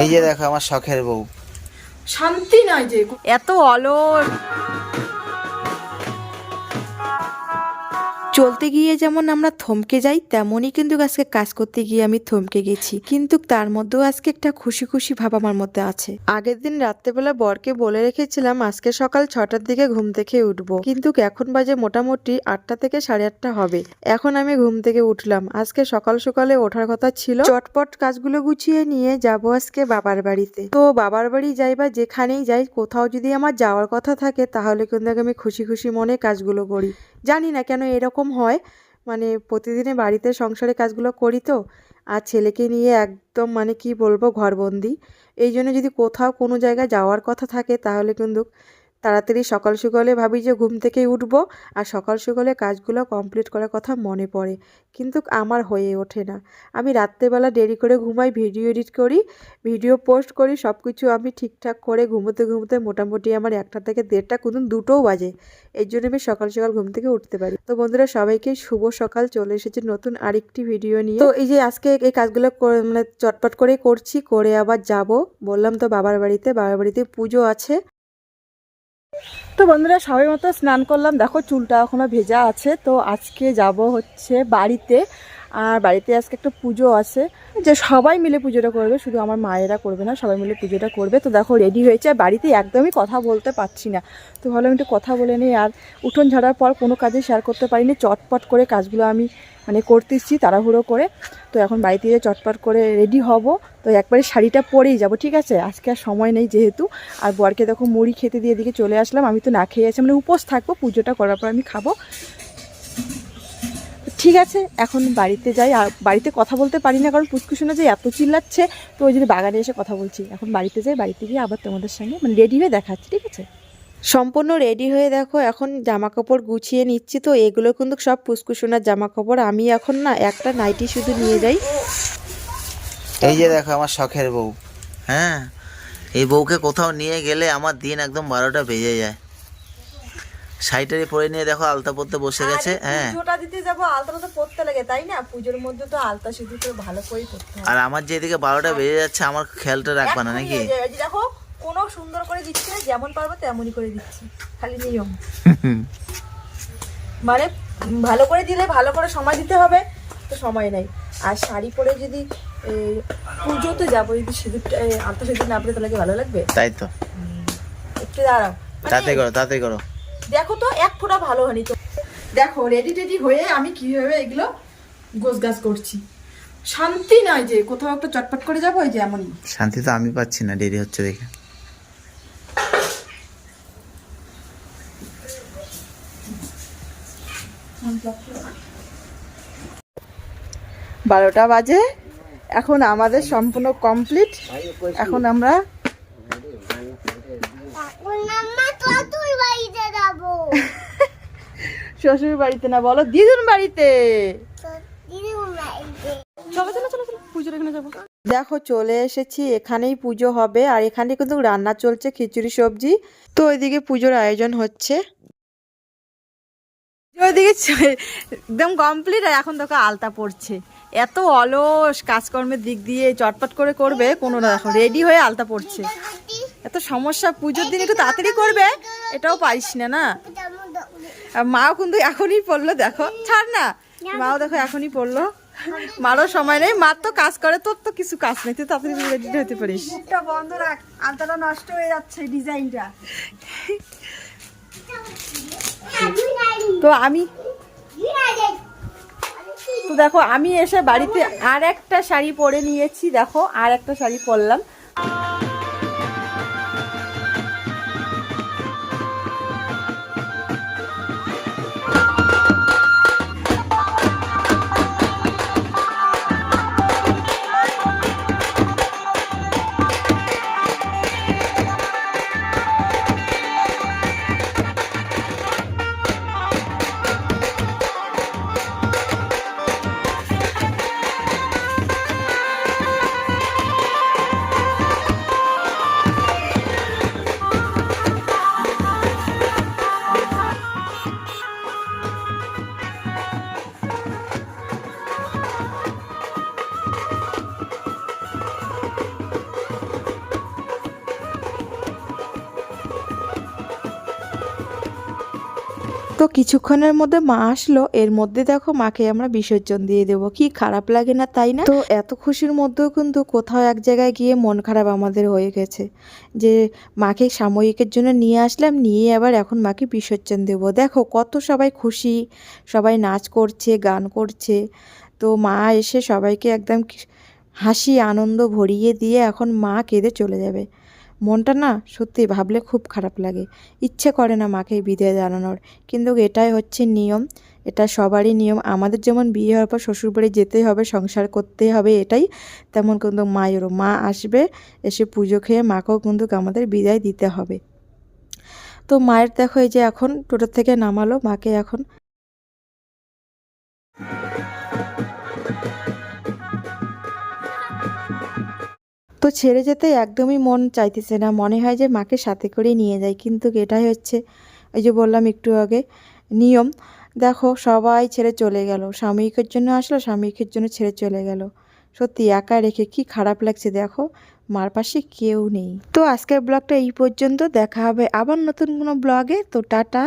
এই যে দেখো আমার শখের বউ। শান্তি নাই যে, এত অলস। চলতে গিয়ে যেমন আমরা থমকে যাই, তেমনই কিন্তু আজকে কাজ করতে গিয়ে আমি থমকে গেছি, কিন্তু তার মধ্যেও আজকে একটা খুশি খুশি ভাব আমার মধ্যে আছে। আগের দিন রাত্রেবেলা বরকে বলে রেখেছিলাম আজকে সকাল 6টার দিকে ঘুম থেকে উঠবো, কিন্তু এখন বাজে মোটামুটি 8টা থেকে 8:30 হবে। এখন আমি ঘুম থেকে উঠলাম। আজকে সকাল সকালে ওঠার কথা ছিল, চটপট কাজগুলো গুছিয়ে নিয়ে যাব আজকে বাবার বাড়িতে। তো বাবার বাড়ি যাই বা যেখানেই যাই, কোথাও যদি আমার যাওয়ার কথা থাকে তাহলে কিন্তু আমি খুশি খুশি মনে কাজগুলো করি। জানি না কেন এরকম হয়, মানে প্রতিদিনে বাড়িতে সংসারে কাজগুলো করি তো, আর ছেলেকে নিয়ে একদম মানে কি বলবো ঘরবন্দি। এই জন্য যদি কোথাও কোনো জায়গায় যাওয়ার কথা থাকে তাহলে কিন্তু তাড়াতাড়ি সকাল সকালে ভাবি যে ঘুম থেকেই উঠবো, আর সকাল সকালে কাজগুলো কমপ্লিট করার কথা মনে পড়ে, কিন্তু আমার হয়ে ওঠে না। আমি রাত্রেবেলা দেরি করে ঘুমাই, ভিডিও এডিট করি, ভিডিও পোস্ট করি, সব কিছু আমি ঠিকঠাক করে ঘুমোতে ঘুমোতে মোটামুটি আমার 1টা থেকে 1:30, কোনো 2টোও বাজে। এই জন্য আমি সকাল সকাল ঘুম থেকে উঠতে পারি। তো বন্ধুরা, সবাইকে শুভ সকাল। চলে এসেছে নতুন আরেকটি ভিডিও নিয়ে। তো এই যে আজকে এই কাজগুলো মানে চটপট করে করছি, করে আবার যাব, বললাম তো বাবার বাড়িতে। বাবার বাড়িতে পুজো আছে। তো বন্ধুরা, সবাই মতো স্নান করলাম, দেখো চুলটা এখনো ভেজা আছে। তো আজকে যাব হচ্ছে বাড়িতে, আর বাড়িতে আজকে একটা পুজো আছে, যে সবাই মিলে পুজোটা করবে, শুধু আমার মায়েরা করবে না, সবাই মিলে পুজোটা করবে। তো দেখো রেডি হয়েছে, বাড়িতে একদমই কথা বলতে পারছি না, তো ভালো একটু কথা বলে নিই। আর উঠোন ঝাড়ার পর কোনো কাজে শেয়ার করতে পারিনি, চটপট করে কাজগুলো আমি মানে করতেছি তাড়াহুড়ো করে। তো এখন বাড়িতে গিয়ে চটপট করে রেডি হব। তো একবারে শাড়িটা পরেই যাব, ঠিক আছে? আজকে আর সময় নেই যেহেতু। আর বরকে দেখো মুড়ি খেতে দিয়ে দিকে চলে আসলাম। আমি তো না খেয়ে আছি, মানে উপোস থাকবো, পুজোটা করার পর আমি খাবো। ঠিক আছে, এখন বাড়িতে যাই। আর বাড়িতে কথা বলতে পারি না, কারণ পুচকুশোনা যে এত চিল্লাচ্ছে, তো ওই জন্য বাগানে এসে কথা বলছি। এখন বাড়িতে যাই, বাড়িতে গিয়ে আবার তোমাদের সঙ্গে মানে রেডি হয়ে দেখাচ্ছি, ঠিক আছে? সম্পূর্ণ রেডি হয়ে দেখো এখন জামা কাপড় গুছিয়ে নিচ্ছি। তো এগুলো কিন্তু সব পুচকুশোনার জামা কাপড়। আমি এখন না একটা নাইটি শুধু নিয়ে যাই। এই যে দেখো আমার শখের বউ। হ্যাঁ, এই বউকে কোথাও নিয়ে গেলে আমার দিন একদম 12টা বেজে যায়। শাড়িটারি পরে নিয়ে দেখো আলতা পরতে বসে গেছে। হ্যাঁ, পুজোটা দিতে যাবো, আলতাটা তো পরতে লাগে, তাই না? পুজোর মধ্যে তো আলতা সিঁদুর করে ভালো করেই পরতে হয়। আর আমার যে এদিকে 12টা বেজে যাচ্ছে, আমার খেয়ালটা রাখবা না নাকি? দেখো কোনো সুন্দর করে দিচ্ছে না, যেমন পারবো তেমনই করে দিচ্ছি, খালি নিয়ম। মানে ভালো করে দিলে ভালো করে সময় দিতে হবে, তো সময় নেই। আর শাড়ি পরে যদি পুজোতে যাবো, যদি সিঁদুরটা আলতা সিঁদুর না পরে, তাহলে কি ভালো লাগবে? তাই তো, একটু দাঁড়াও, তাড়াতাড়ি করো, তাড়াতাড়ি করো। দেখো তো এক ফোঁটা ভালো হয়নি তো। দেখো রেডি টেডি হয়ে আমি কিভাবে এগুলো গোছগাছ করছি। শান্তি নয় যে কোথাও একটা চটপট করে যাবো, এই যে এমনই। শান্তি তো আমি পাচ্ছি না, দেরি হচ্ছে দেখে। বারোটা বাজে, এখন আমাদের সম্পূর্ণ কমপ্লিট। এখন আমরা শ্বশুর বাড়িতে না, বলো দিদুন বাড়িতে। চলো চলো চলো চলো, পুজোর এখানে যাবো। দেখো চলে এসেছি, এখানেই পুজো হবে। আর এখানে কিন্তু রান্না চলছে, খিচুড়ি সবজি। তো ওইদিকে পুজোর আয়োজন হচ্ছে, ওইদিকে একদম কমপ্লিট। আর এখন দেখো আলতা পড়ছে। এত অলস কাজকর্মের দিক দিয়ে, চটপট করে করবে কোনো না, দেখো রেডি হয়ে আলতা পড়ছে। এত সমস্যা, পুজোর দিন একটু তাড়াতাড়ি করবে, এটাও পারিস না না। আর মাও কিন্তু এখনই পড়লো, দেখো ছাড় না, মাও দেখো এখনই পড়লো। মারও সময় নেই, মার তো কাজ করে, তোর তো কিছু কাজ নেই, তুই তাড়াতাড়ি রেডি হতে পারিস। বন্ধ রাখ, আলতাটা নষ্ট হয়ে যাচ্ছে ডিজাইনটা। তো দেখো আমি এসে বাড়িতে আর একটা শাড়ি পরে নিয়েছি, দেখো আর একটা শাড়ি পরলাম। তো কিছুক্ষণের মধ্যে মা আসলো, এর মধ্যে দেখো মাকে আমরা বিসর্জন দিয়ে দেবো। কি খারাপ লাগে না, তাই না? তো এত খুশির মধ্যেও কিন্তু কোথাও এক জায়গায় গিয়ে মন খারাপ আমাদের হয়ে গেছে যে মাকে সাময়িকের জন্য নিয়ে আসলাম, নিয়ে আবার এখন মাকে বিসর্জন দেবো। দেখো কত সবাই খুশি, সবাই নাচ করছে, গান করছে। তো মা এসে সবাইকে একদম হাসি আনন্দ ভরিয়ে দিয়ে এখন মা কেঁদে চলে যাবে। মনটা না সত্যি ভাবলে খুব খারাপ লাগে, ইচ্ছে করে না মাকে বিদায় জানানোর, কিন্তু এটাই হচ্ছে নিয়ম, এটা সবারই নিয়ম। আমাদের যেমন বিয়ে হওয়ার পর শ্বশুরবাড়ি যেতেই হবে, সংসার করতেই হবে, এটাই তেমন কিন্তু মায়েরও, মা আসবে, এসে পুজো খেয়ে মাকেও কিন্তু আমাদের বিদায় দিতে হবে। তো মায়ের দেখো এই যে এখন টোটো থেকে নামালো মাকে এখন। তো ছেড়ে যেতে একদমই মন চাইতেছে না, মনে হয় যে মাকে সাথে করে নিয়ে যাই, কিন্তু এটাই হচ্ছে ওই যে বললাম একটু আগে নিয়ম। দেখো সবাই ছেড়ে চলে গেল, সাময়িকের জন্য আসলো, সাময়িকের জন্য ছেড়ে চলে গেল। সত্যি একা রেখে কি খারাপ লাগছে, দেখো মার পাশে কেউ নেই। তো আজকের ব্লগটা এই পর্যন্ত, দেখা হবে আবার নতুন কোনো ব্লগে। তো টাটা।